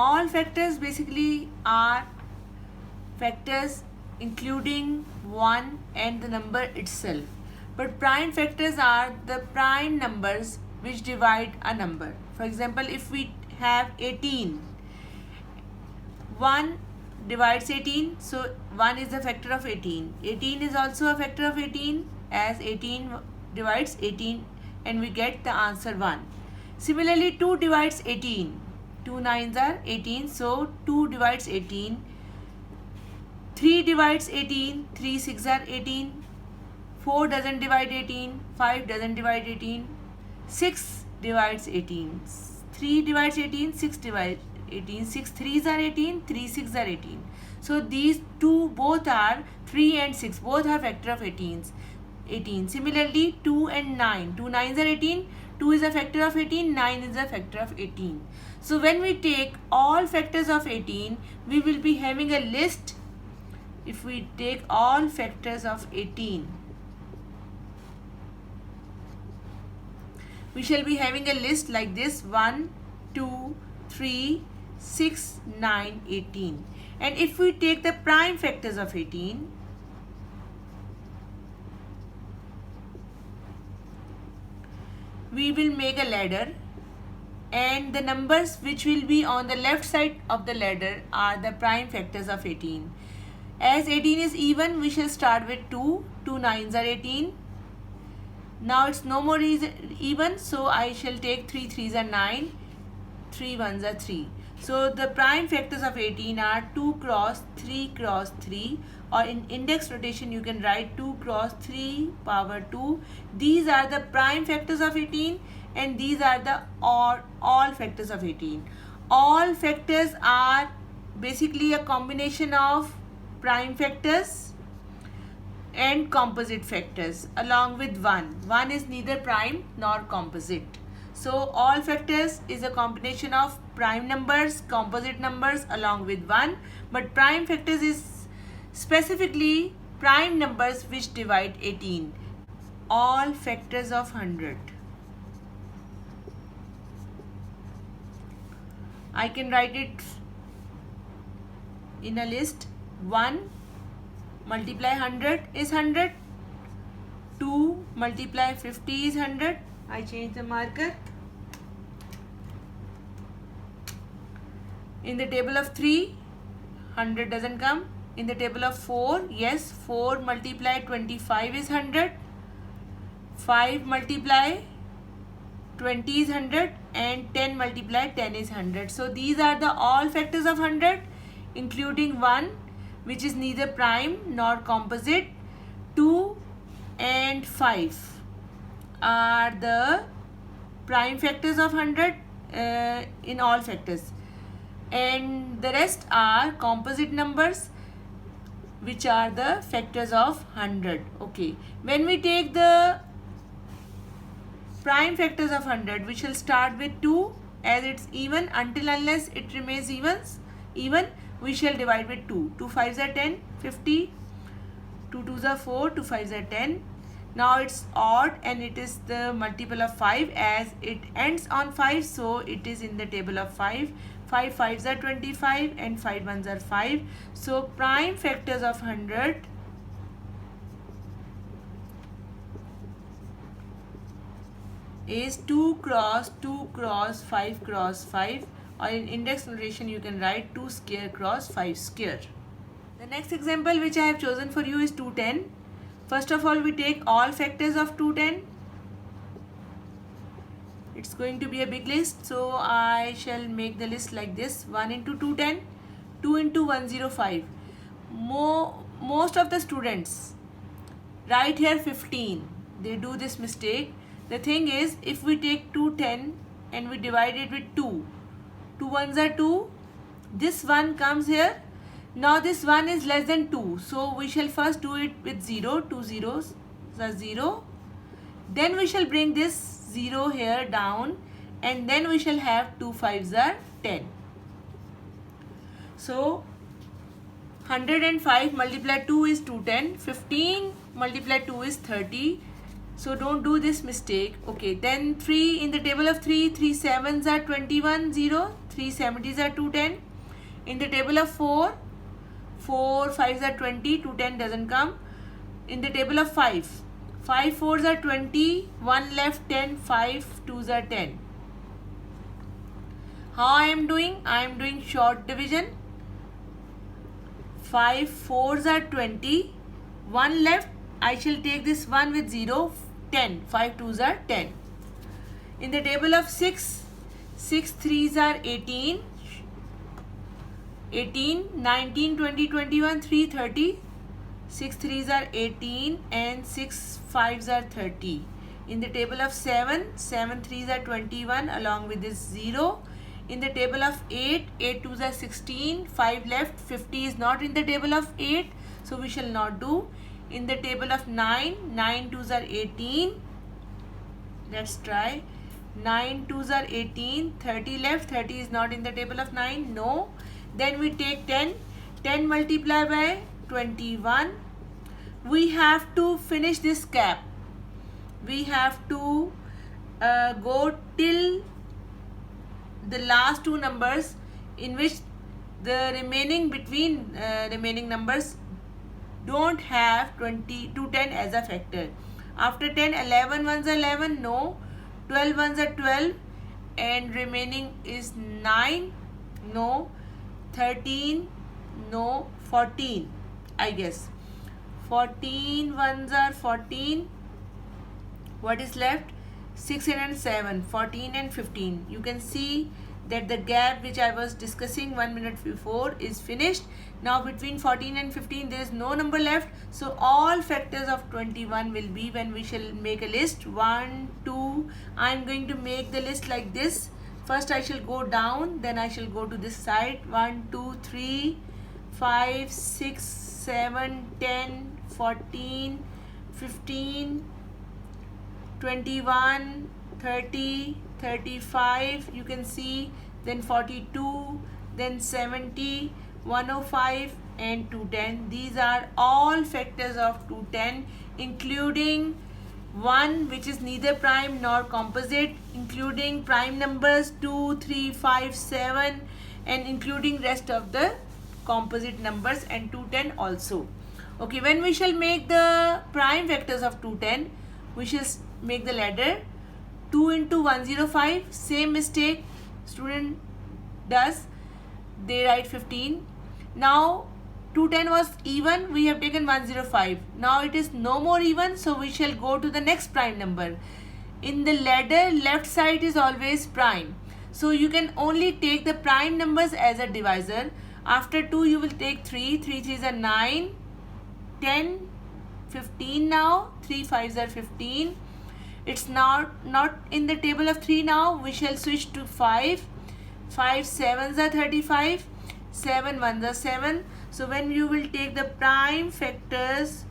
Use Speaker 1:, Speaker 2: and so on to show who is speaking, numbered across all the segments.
Speaker 1: All factors basically are factors including 1 and the number itself. But prime factors are the prime numbers which divide a number. For example, if we have 18, 1 divides 18, so 1 is the factor of 18. 18 is also a factor of 18, as 18 divides 18 and we get the answer 1. Similarly, 2 divides 18. 2 nines are 18, so 2 divides 18. 3 divides 18, 3 6 are 18. 4 doesn't divide 18, 5 doesn't divide 18. 6 divides 18. 3 divides 18, 6 divides 18. 6 3s are 18, 3 6 are 18. So these two both are 3 and 6, both are factor of 18. Similarly, 2 and 9. 2 nines are 18, 2 is a factor of 18, 9 is a factor of 18. So when we take all factors of 18, we will be having a list. If we take all factors of 18, we shall be having a list like this: 1, 2, 3, 6, 9, 18. And if we take the prime factors of 18, we will make a ladder, and the numbers which will be on the left side of the ladder are the prime factors of 18. As 18 is even, we shall start with 2. 2 nines are 18. Now it's no more even, so I shall take 3 3s are 9. 3 1s are 3. So the prime factors of 18 are 2 cross 3 cross 3, or in index notation you can write 2 cross 3 power 2. These are the prime factors of 18, and these are the all factors of 18. All factors are basically a combination of prime factors and composite factors along with 1. 1 is neither prime nor composite. So all factors is a combination of prime numbers, composite numbers along with 1, but prime factors is specifically prime numbers which divide 18. All factors of 100. I can write it in a list. 1 multiply 100 is 100. 2 multiply 50 is 100. I change the marker. In the table of 3, 100 doesn't come. In the table of 4, yes, 4 multiply 25 is 100. 5 multiply 20 is 100, and 10 multiply 10 is 100. So these are the all factors of 100, including 1, which is neither prime nor composite. 2 and 5 are the prime factors of 100 in all factors, and the rest are composite numbers which are the factors of 100. Okay, when we take the prime factors of 100, we shall start with 2, as it's even. Until unless it remains even, we shall divide with 2. 2 5s are 10, 50. 2 2s are 4, 2 5s are 10. Now it's odd, and it is the multiple of 5, as it ends on 5, so it is in the table of 5. 5 5s are 25, and 5 1s are 5. So prime factors of 100 is 2 cross 2 cross 5 cross 5, or in index notation you can write 2 square cross 5 square. The next example which I have chosen for you is 210. First of all, we take all factors of 210. It's going to be a big list, so I shall make the list like this: 1 into 210, 2 into 105. Most of the students write here 15. They do this mistake. The thing is, if we take 210 and we divide it with 2, 2 ones are 2, this 1 comes here. Now this 1 is less than 2, so we shall first do it with 0. 2 zeros are 0. Then we shall bring this 0 here down, and then we shall have 2 5s are 10. So 105 multiplied 2 is 210. 15 multiplied 2 is 30. So don't do this mistake. Okay, then 3 in the table of 3, 3 sevens are 21, 0, 3 70s are 210. In the table of 4, 4 5s are 20, 210 doesn't come. In the table of 5, 5 4s are 20, 1 left 10, 5 2s are 10. How I am doing? I am doing short division. 5 4s are 20, 1 left. I shall take this 1 with 0, 10, 5 2s are 10. In the table of 6, 6 3s are 18, 18, 19, 20, 21, 3 30, 6 3s are 18 and 6 5s are 30. In the table of 7, 7 3s are 21 along with this 0. In the table of 8, 8 2s are 16, 5 left, 50 is not in the table of 8, so we shall not do. In the table of 9, 9 2s are 18, let's try. 9 2s are 18, 30 left, 30 is not in the table of 9, no. Then we take 10, 10 multiply by 21. We have to finish this cap. We have to go till the last two numbers in which the remaining between remaining numbers don't have 20 to 10 as a factor. After 10, 11 ones are 11, no. 12 ones are 12 and remaining is 9, no. 13, no. 14, I guess. 14 ones are 14. What is left? 6 and 7, 14 and 15. You can see that the gap which I was discussing 1 minute before is finished. Now between 14 and 15 there is no number left. So all factors of 21 will be when we shall make a list. 1, 2, I am going to make the list like this. First I shall go down, then I shall go to this side. 1, 2, 3, 5, 6, 7, 10, 14, 15, 21, 30, 35, you can see, then 42, then 70, 105 and 210. These are all factors of 210, including one which is neither prime nor composite, including prime numbers 2, 3, 5, 7 and including rest of the composite numbers and 210 also. Okay, when we shall make the prime factors of 210, we shall make the ladder. 2 into 105, same mistake student does, they write 15. Now 210 was even, we have taken 105. Now it is no more even, so we shall go to the next prime number. In the ladder, left side is always prime, so you can only take the prime numbers as a divisor. After 2 you will take 3, 3 3s are 9, 10, 15 now, 3 5s are 15. It's not in the table of 3 now. We shall switch to 5. 5 7s are 35. 7 1s are 7. So when you will take the prime factors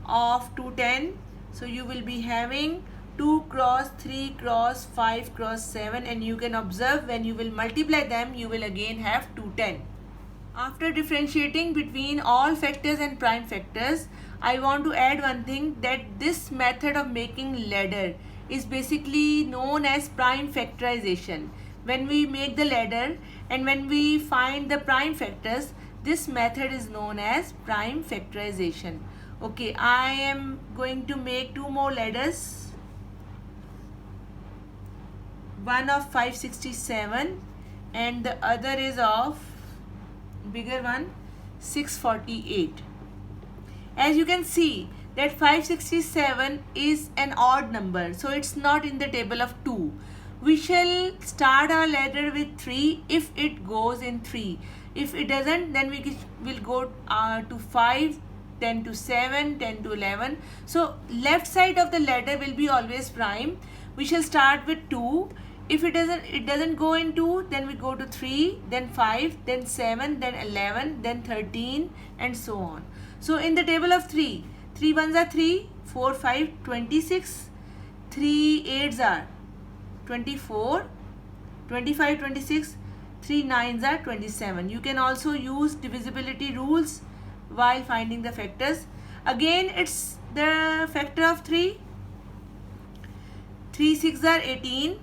Speaker 1: of 210, so you will be having 2 cross 3 cross 5 cross 7, and you can observe when you will multiply them, you will again have 210. After differentiating between all factors and prime factors, I want to add one thing, that this method of making ladder is basically known as prime factorization. When we make the ladder and when we find the prime factors, this method is known as prime factorization. Okay, I am going to make 2 more ladders. One of 567 and the other is of bigger one, 648. As you can see that 567 is an odd number, so it's not in the table of 2. We shall start our ladder with 3 if it goes in 3. If it doesn't, then we will go to 5, 10 to 7, 10 to 11. So left side of the ladder will be always prime. We shall start with 2. If it doesn't go in 2, then we go to 3, then 5, then 7, then 11, then 13 and so on. So in the table of 3, 3 ones are 3, 4, 5, 26, 3 8s are 24, 25, 26, 3 9s are 27. You can also use divisibility rules while finding the factors. Again it's the factor of 3. 3 6 are 18.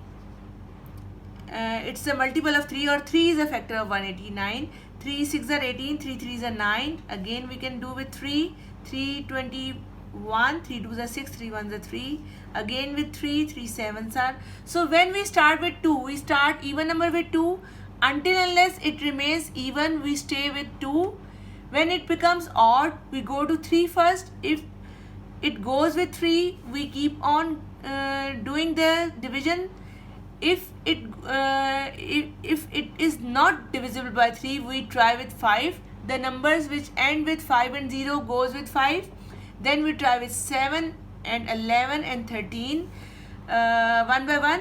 Speaker 1: It's a multiple of 3, or 3 is a factor of 189. 3 6 are 18, 3 3s are 9. Again we can do with 3. 3 21, 3 2s are 6, 3 1s are 3. Again with 3, 3 7s are. So when we start with 2, we start even number with 2. Until unless it remains even, we stay with 2. When it becomes odd, we go to 3 first. If it goes with 3, we keep on doing the division. If it is not divisible by 3, we try with 5. The numbers which end with 5 and 0 goes with 5. Then we try with 7 and 11 and 13 one by one.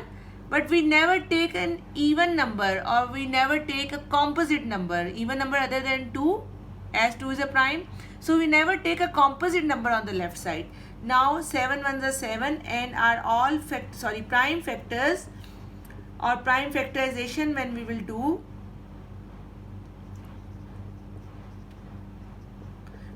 Speaker 1: But we never take an even number, or we never take a composite number, even number other than 2, as 2 is a prime. So we never take a composite number on the left side. Now 7 ones are 7 and are all prime factors, or prime factorization when we will do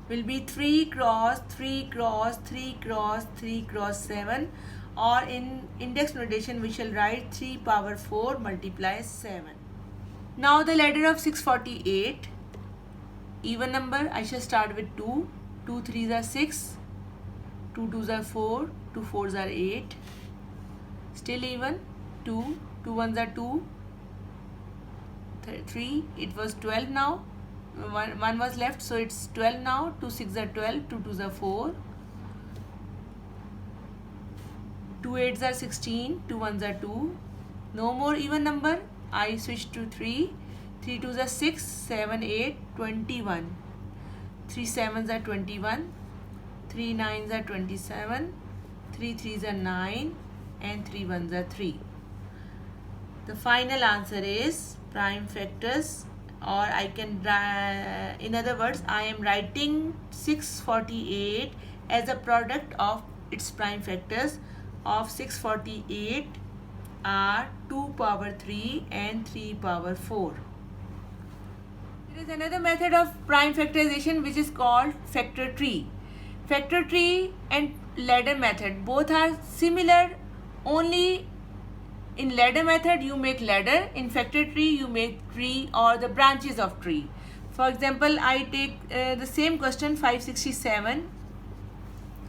Speaker 1: will be 3 cross 3 cross 3 cross 3 cross 7, or in index notation we shall write 3 power 4 multiply 7. Now the ladder of 648, even number, I shall start with 2. 2 3s are 6, 2 2s are 4, 2 4s are 8. Still even. 2 2 1s are 2, 3, it was 12 now. 1 was left, so it's 12 now. 2 6 are 12, 2 2s are 4, 2 8s are 16, 2 1s are 2. No more even number, I switch to 3. 3 2s are 6, 7 8, 21. 3 7s are 21, 3 9s are 27, 3 3s are 9, and 3 1s are 3. The final answer is prime factors, or I can, in other words, I am writing 648 as a product of its prime factors. Of 648 are 2 power 3 and 3 power 4. There is another method of prime factorization which is called factor tree. Factor tree and ladder method both are similar, only in ladder method you make ladder, in factor tree you make tree or the branches of tree. For example, I take the same question 567.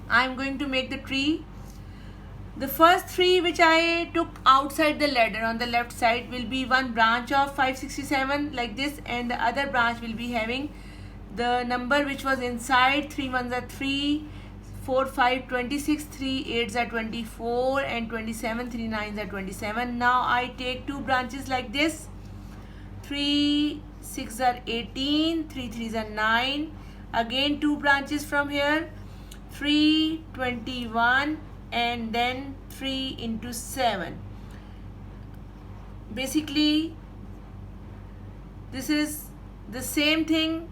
Speaker 1: I am going to make the tree. The first 3 which I took outside the ladder on the left side will be one branch of 567 like this, and the other branch will be having the number which was inside. 3 1s are 3, 4 5 26, 3 8s are 24, and 27, 3 9s are 27. Now I take 2 branches like this. 3 6 are 18, 3 3s are 9. Again 2 branches from here. 3 21, and then 3 into 7. Basically this is the same thing.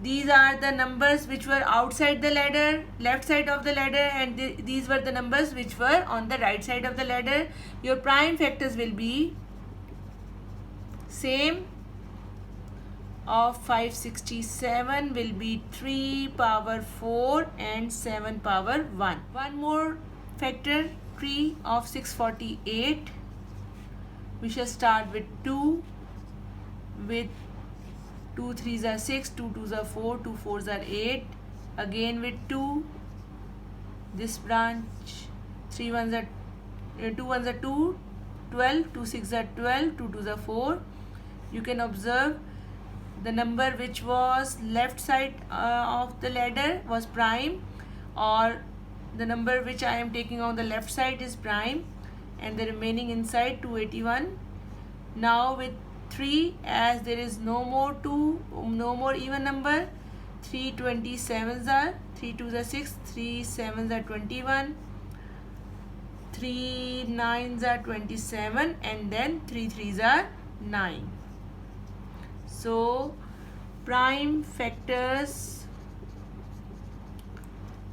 Speaker 1: These are the numbers which were outside the ladder, left side of the ladder, and these were the numbers which were on the right side of the ladder. Your prime factors will be same. Of 567 will be 3 power 4 and 7 power 1. One more factor tree of 648. We shall start with 2, with 2 3s are 6, 2 2s are 4, 2 4s are 8. Again with 2, this branch 3 1s are 2 1s are 2, 12, 2 6 are 12, 2 2s are 4. You can observe the number which was left side of the ladder was prime, or the number which I am taking on the left side is prime, and the remaining inside 281. Now with 3, as there is no more even number, 3 27s are, 3 2s are 6, 3 7s are 21, 3 9s are 27, and then 3 3s are 9. So prime factors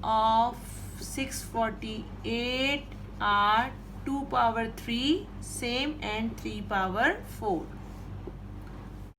Speaker 1: of 648 are 2 power 3 same and 3 power 4.